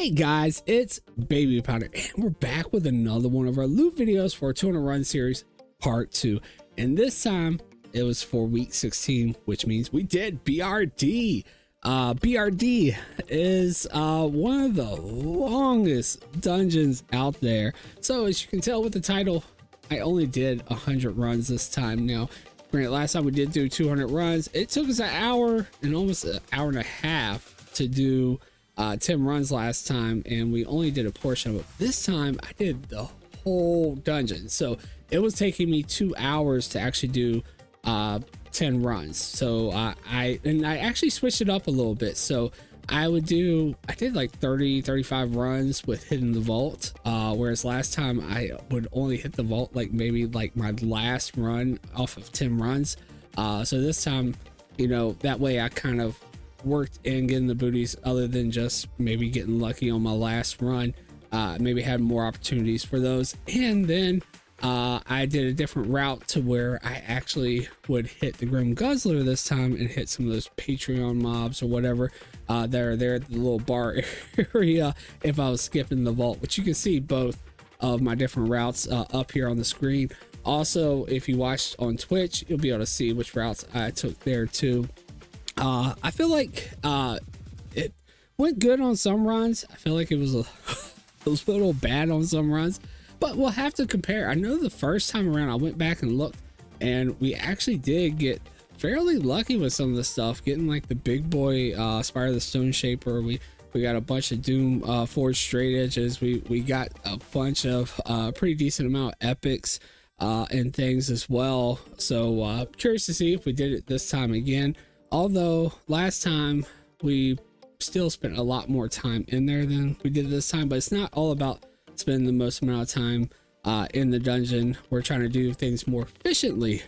Hey guys, it's Babypowder, and we're back with another one of our loot videos for our 200 run series part 2. And this time it was for week 16, which means we did BRD. BRD is one of the longest dungeons out there. So as you can tell with the title, I only did 100 runs this time. Now, granted, last time we did do 200 runs. It took us an hour and almost an hour and a half to do 10 runs last time, and we only did a portion of it. This time I did the whole dungeon, so it was taking me 2 hours to actually do 10 runs. So I actually switched it up a little bit. So I did like 35 runs with hitting the vault, whereas last time I would only hit the vault like maybe like my last run off of 10 runs. So this time, you know, that way I kind of worked in getting the booties, other than just maybe getting lucky on my last run. Maybe had more opportunities for those. And then I did a different route to where I actually would hit the Grim Guzzler this time and hit some of those Patreon mobs or whatever that are there at the little bar area if I was skipping the vault, which you can see both of my different routes up here on the screen. Also, if you watched on Twitch, you'll be able to see which routes I took there too. I feel like it went good on some runs. I feel like it was a little bad on some runs, but we'll have to compare. I know the first time around I went back and looked, and we actually did get fairly lucky with some of the stuff, getting like the big boy Spire of the Stone Shaper. We got a bunch of Doom Forged Straight Edges. We got a bunch of pretty decent amount of epics and things as well. So curious to see if we did it this time again. Although last time we still spent a lot more time in there than we did this time, but it's not all about spending the most amount of time in the dungeon. We're trying to do things more efficiently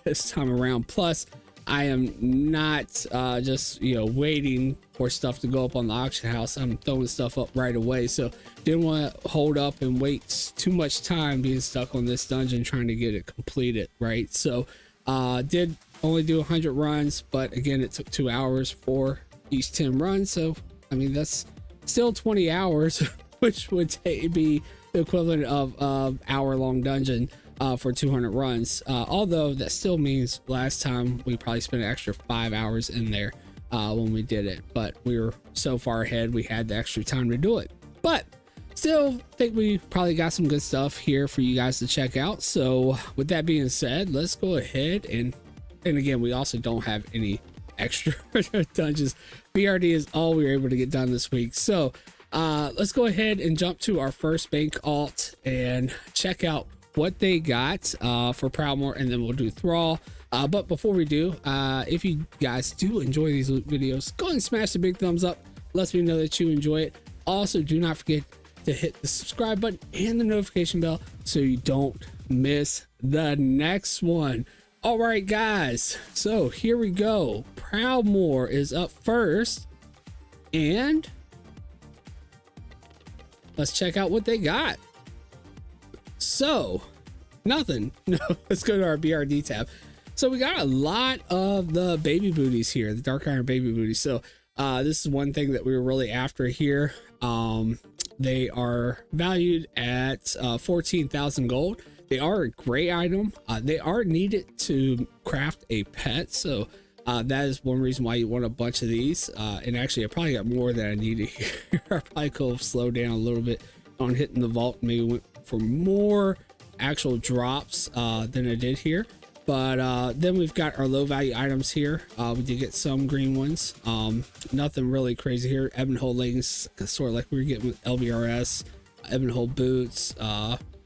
this time around. Plus, I am not just, you know, waiting for stuff to go up on the auction house. I'm throwing stuff up right away. So didn't want to hold up and wait too much time being stuck on this dungeon trying to get it completed, right? So did only do 100 runs, but again, it took 2 hours for each 10 runs. So I mean, that's still 20 hours, which would be the equivalent of hour-long dungeon for 200 runs. Although that still means last time we probably spent an extra 5 hours in there when we did it, but we were so far ahead we had the extra time to do it. But still think we probably got some good stuff here for you guys to check out. So with that being said, let's go ahead and again, we also don't have any extra dungeons. BRD is all we were able to get done this week. So let's go ahead and jump to our first bank alt and check out what they got for Proudmoore, and then we'll do Thrall. But before we do, if you guys do enjoy these videos, go ahead and smash the big thumbs up. Lets me know that you enjoy it. Also, do not forget to hit the subscribe button and the notification bell so you don't miss the next one. All right, guys, so here we go. Proudmoore is up first, and let's check out what they got. So nothing. No, let's go to our BRD tab. So we got a lot of the baby booties here, the dark iron baby booties. So this is one thing that we were really after here. They are valued at 14,000 gold. They are a great item. They are needed to craft a pet, so that is one reason why you want a bunch of these. And actually, I probably got more than I needed here. I probably could have slowed down a little bit on hitting the vault. Maybe went for more actual drops than I did here. But then we've got our low value items here. We did get some green ones. Nothing really crazy here. Ebonhold leggings, sort of like we were getting with LBRS. Ebonhold boots,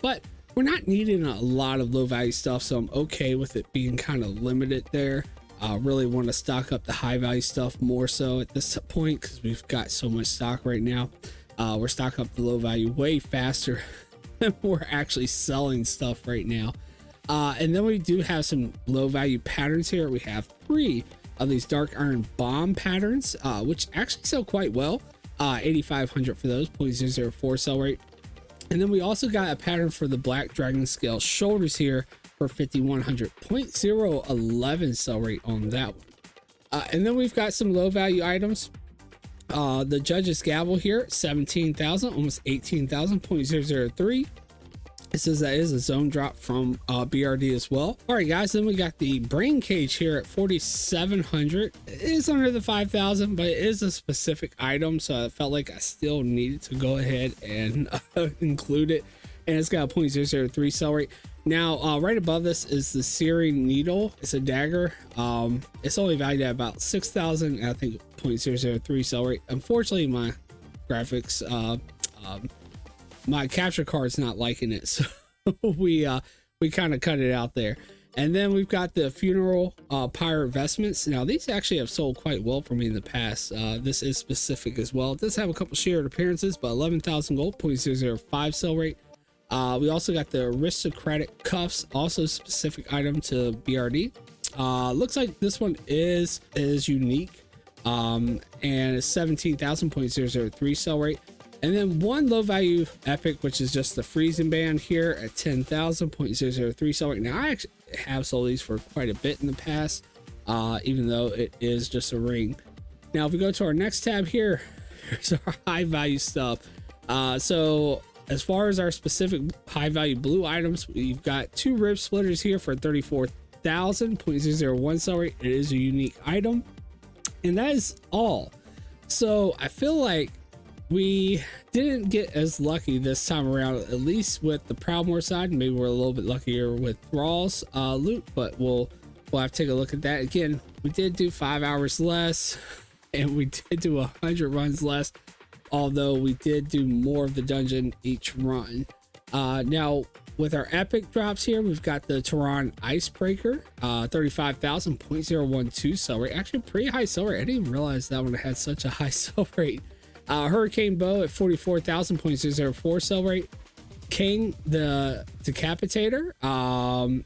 but we're not needing a lot of low value stuff, so I'm okay with it being kind of limited there. Really want to stock up the high value stuff more so at this point, because we've got so much stock right now. We're stocking up the low value way faster than we're actually selling stuff right now. And then we do have some low value patterns here. We have 3 of these dark iron bomb patterns, which actually sell quite well. 8,500 for those, 0.004 sell rate. And then we also got a pattern for the black dragon scale shoulders here for 5,100, 0.011 sell rate on that one. And then we've got some low value items. The judge's gavel here, 17,000, almost 18,000, 0.003. It says that is a zone drop from BRD as well. All right, guys, then we got the brain cage here at 4,700. It is under the 5,000, but it is a specific item, so I felt like I still needed to go ahead and include it. And it's got a 0.003 sell rate. Now, right above this is the searing needle. It's a dagger. It's only valued at about 6,000. I think 0.003 sell rate. Unfortunately, my graphics, my capture card's not liking it, so we kind of cut it out there. And then we've got the funeral pirate vestments. Now, these actually have sold quite well for me in the past. This is specific as well. It does have a couple shared appearances, but 11,000 gold, 0.005 sell rate. We also got the aristocratic cuffs, also specific item to BRD. Looks like this one is unique, and it's 17,000, 0.003 sell rate. And then one low value epic, which is just the freezing band here at 10,000, 0.003 sell rate. Now, I actually have sold these for quite a bit in the past, even though it is just a ring. Now, if we go to our next tab here, here's our high value stuff. So as far as our specific high value blue items, we've got two rib splitters here for 34,000, 0.001 sell rate. It is a unique item, and that is all. So I feel like we didn't get as lucky this time around, at least with the Proudmoore side. Maybe we're a little bit luckier with Thrall's loot, but we'll have to take a look at that. Again, we did do 5 hours less, and we did do 100 runs less, although we did do more of the dungeon each run. Now, with our epic drops here, we've got the Tehran Icebreaker, 35,000, 0.012 sell rate. Actually, pretty high sell rate. I didn't even realize that one had such a high sell rate. Hurricane Bow at 44,000, 0.004 sell rate. King the Decapitator,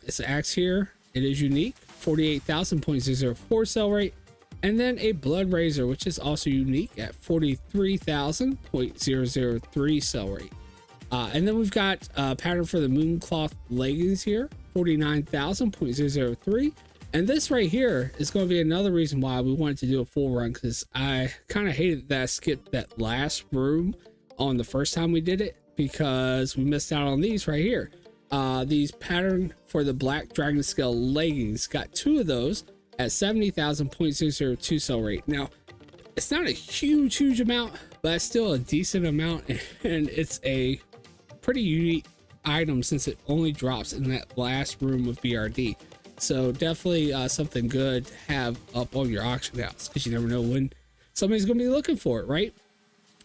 it's an axe here. It is unique, 48,000, 0.004 sell rate. And then a Blood Razor, which is also unique at 43,000, 0.003 sell rate. And then we've got a pattern for the Mooncloth leggings here, 49,000, 0.003. And this right here is going to be another reason why we wanted to do a full run, because I kind of hated that I skipped that last room on the first time we did it, because we missed out on these right here. These pattern for the Black Dragon Scale leggings, got two of those at 70,000, 0.002 sell rate. Now, it's not a huge amount, but it's still a decent amount, and it's a pretty unique item since it only drops in that last room of BRD. So definitely something good to have up on your auction house, because you never know when somebody's going to be looking for it, right?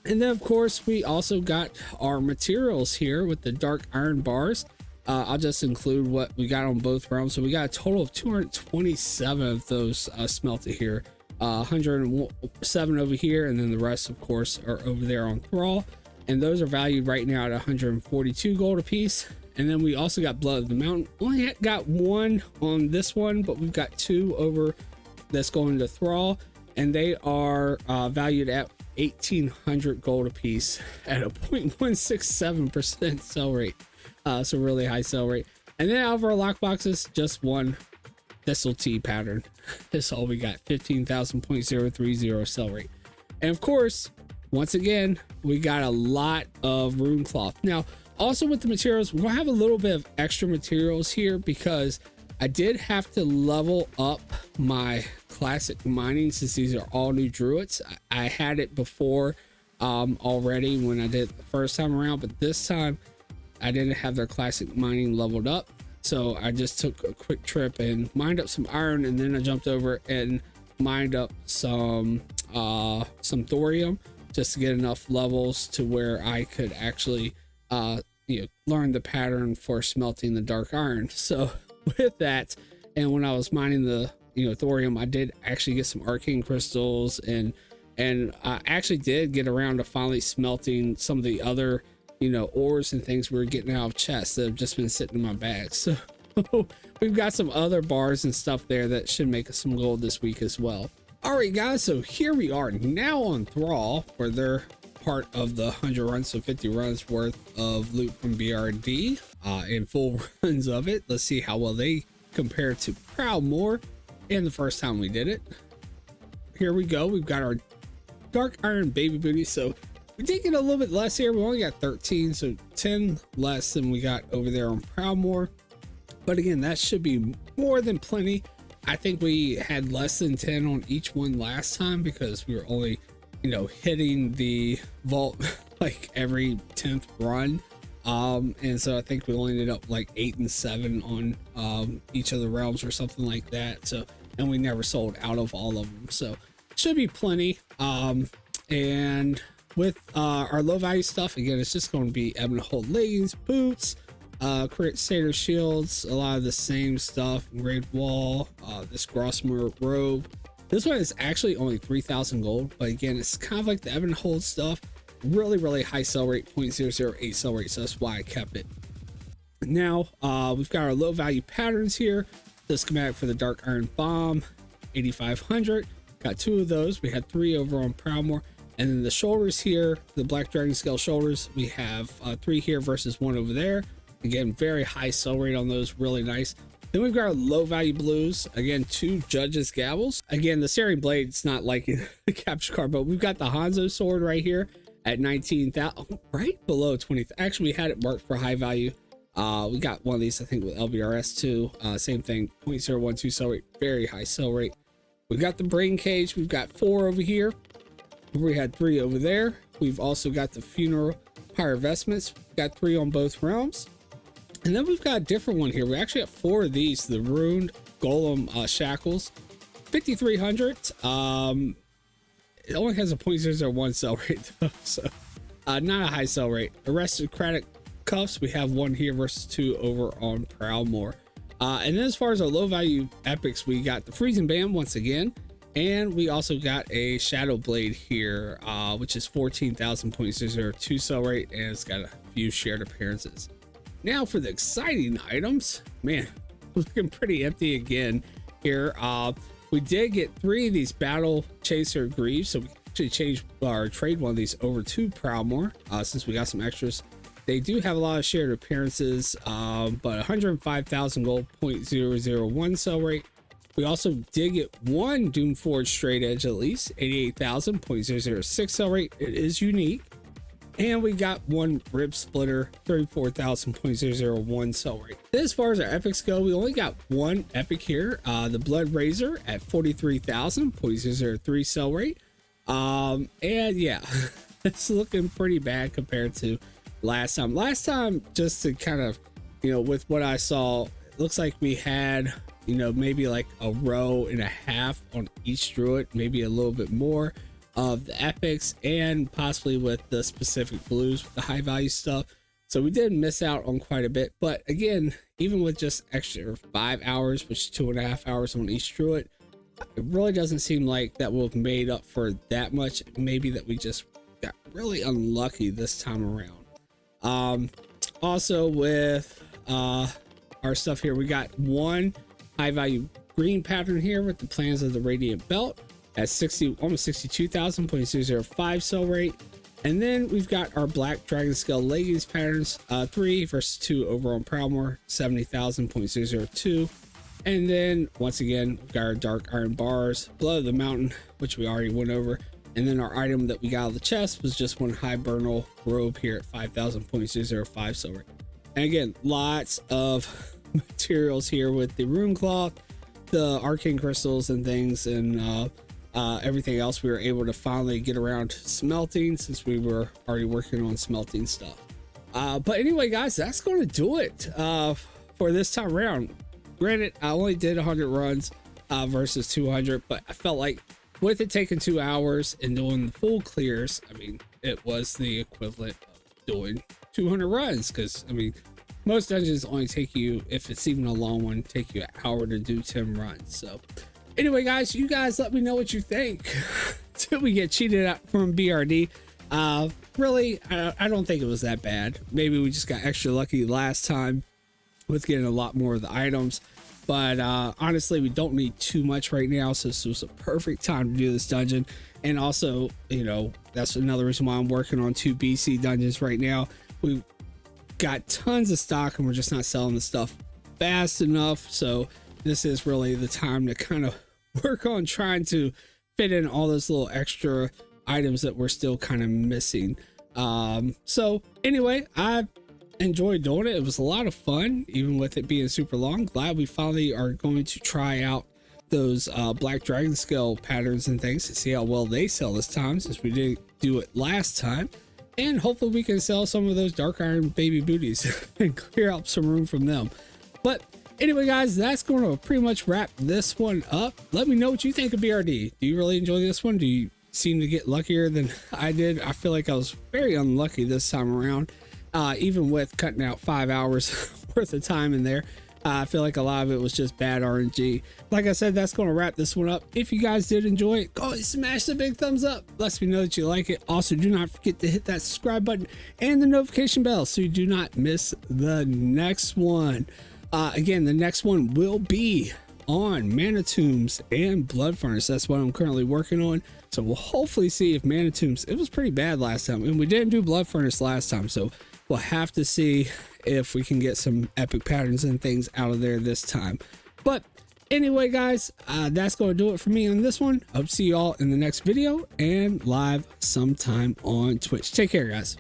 And then, of course, we also got our materials here with the dark iron bars. I'll just include what we got on both realms. So we got a total of 227 of those smelted here, 107 over here, and then the rest, of course, are over there on Thrall. And those are valued right now at 142 gold a piece. And then we also got Blood of the Mountain. Only got one on this one, but we've got two over that's going to Thrall, and they are valued at 1,800 gold a piece at a 0.167% sell rate. So really high sell rate. And then out of our lockboxes, just one Thistle Tea pattern. That's all we got, 15,000.030 sell rate. And of course, once again, we got a lot of rune cloth. Now, also with the materials, we'll have a little bit of extra materials here, because I did have to level up my classic mining, since these are all new druids. I had it before already when I did it the first time around, but this time I didn't have their classic mining leveled up. So I just took a quick trip and mined up some iron, and then I jumped over and mined up some thorium, just to get enough levels to where I could actually learn the pattern for smelting the dark iron. So with that, and when I was mining the thorium, I did actually get some arcane crystals, and I actually did get around to finally smelting some of the other ores and things we were getting out of chests that have just been sitting in my bag. So we've got some other bars and stuff there that should make us some gold this week as well. All right, guys, so here we are now on Thrall for their part of the 100 runs, so 50 runs worth of loot from BRD, in full runs of it. Let's see how well they compare to Proudmoore in the first time we did it. Here we go. We've got our dark iron baby booty. So we did get a little bit less here. We only got 13, so 10 less than we got over there on Proudmoore. But again, that should be more than plenty. I think we had less than 10 on each one last time because we were only, you know, hitting the vault like every 10th run. And so I think we only ended up like 8 and 7 on each of the realms or something like that. So, and we never sold out of all of them. So should be plenty. And with our low value stuff, again, it's just going to be ebb and hold leggings, boots, Crusader shields, a lot of the same stuff. Engraved wall, this Grossmore robe. This one is actually only 3,000 gold, but again, it's kind of like the ebb and hold stuff. Really high sell rate, 0.008 sell rate, so that's why I kept it. Now we've got our low value patterns here. The schematic for the dark iron bomb, 8,500. Got 2 of those. We had 3 over on Proudmoore. And then the shoulders here, the black dragon scale shoulders, we have 3 here versus 1 over there. Again, very high sell rate on those, really nice. Then we've got our low value blues. Again, 2 judges gavels. Again, the Searing Blade's not like the capture card, but we've got the Hanzo sword right here at 19,000, right below 20. Actually, we had it marked for high value. We got one of these, I think, with LBRS too. Same thing, 0.012 sell rate, very high sell rate. We've got the brain cage. We've got 4 over here. We had 3 over there. We've also got the funeral pyre vestments. We've got 3 on both realms. And then we've got a different one here. We actually have 4 of these, the ruined golem shackles, 5,300. It only has a 0.001 sell rate though, so not a high sell rate. Aristocratic cuffs, we have 1 here versus 2 over on Proudmoore. And then as far as our low value epics, we got the freezing band once again, and we also got a shadow blade here, which is 14,000.002 sell rate, and it's got a few shared appearances. Now for the exciting items, man, looking pretty empty again here. We did get 3 of these battle chaser greaves, so we actually changed or trade one of these over to Proudmoore since we got some extras. They do have a lot of shared appearances, but 105,000 gold, 0.001 sell rate. We also did get 1 Doomforged straight edge at least, 88,000, 0.006 sell rate. It is unique. And we got 1 rib splitter, 34,000, 0.001 sell rate. As far as our epics go, we only got 1 epic here, the Blood Razor at 43,000, 0.003 sell rate. And yeah, it's looking pretty bad compared to last time. Last time, just to kind of, you know, with what I saw, it looks like we had, you know, maybe like a row and a half on each druid, maybe a little bit more of the epics, and possibly with the specific blues with the high value stuff. So we did miss out on quite a bit, but again, even with just extra 5 hours, which is 2.5 hours on each druid, it really doesn't seem like that will have made up for that much. Maybe that we just got really unlucky this time around. Also with our stuff here, we got 1 high value green pattern here with the plans of the Radiant Belt at 60, almost 62,000, 0.005 sell rate. And then we've got our black dragon scale leggings patterns, 3 versus 2 over on Proudmoore, 70,000, 0.002. And then once again, we've got our dark iron bars, Blood of the Mountain, which we already went over. And then our item that we got out of the chest was just 1 hibernal robe here at 5,000, 0.005 sell rate. And again, lots of materials here with the rune cloth, the arcane crystals and things, and everything else we were able to finally get around to smelting since we were already working on smelting stuff. But anyway, guys, that's going to do it for this time around. Granted, I only did 100 runs versus 200, but I felt like with it taking 2 hours and doing the full clears, I mean, it was the equivalent of doing 200 runs, because I mean, most dungeons only take you, if it's even a long one, take you an hour to do 10 runs. So anyway, guys, you guys let me know what you think. Till we get cheated out from BRD. Really, I don't think it was that bad. Maybe we just got extra lucky last time with getting a lot more of the items. But honestly, we don't need too much right now, so this was a perfect time to do this dungeon. And also, you know, that's another reason why I'm working on 2 BC dungeons right now. We've got tons of stock and we're just not selling the stuff fast enough. So this is really the time to kind of work on trying to fit in all those little extra items that we're still kind of missing. So anyway, I enjoyed doing it. It was a lot of fun, even with it being super long. Glad we finally are going to try out those black dragon scale patterns and things to see how well they sell this time, since we didn't do it last time. And hopefully we can sell some of those dark iron baby booties and clear out some room from them. But anyway, guys, that's going to pretty much wrap this one up. Let me know what you think of BRD. Do you really enjoy this one? Do you seem to get luckier than I did? I feel like I was very unlucky this time around, even with cutting out 5 hours worth of time in there. I feel like a lot of it was just bad RNG. Like I said, that's going to wrap this one up. If you guys did enjoy it, go smash the big thumbs up. Lets me know that you like it. Also, do not forget to hit that subscribe button and the notification bell so you do not miss the next one. Again, the next one will be on Mana Tombs and Blood Furnace. That's what I'm currently working on. So we'll hopefully see if Mana Tombs, it was pretty bad last time, and we didn't do Blood Furnace last time. So we'll have to see if we can get some epic patterns and things out of there this time. But anyway, guys, that's going to do it for me on this one. Hope to see you all in the next video and live sometime on Twitch. Take care, guys.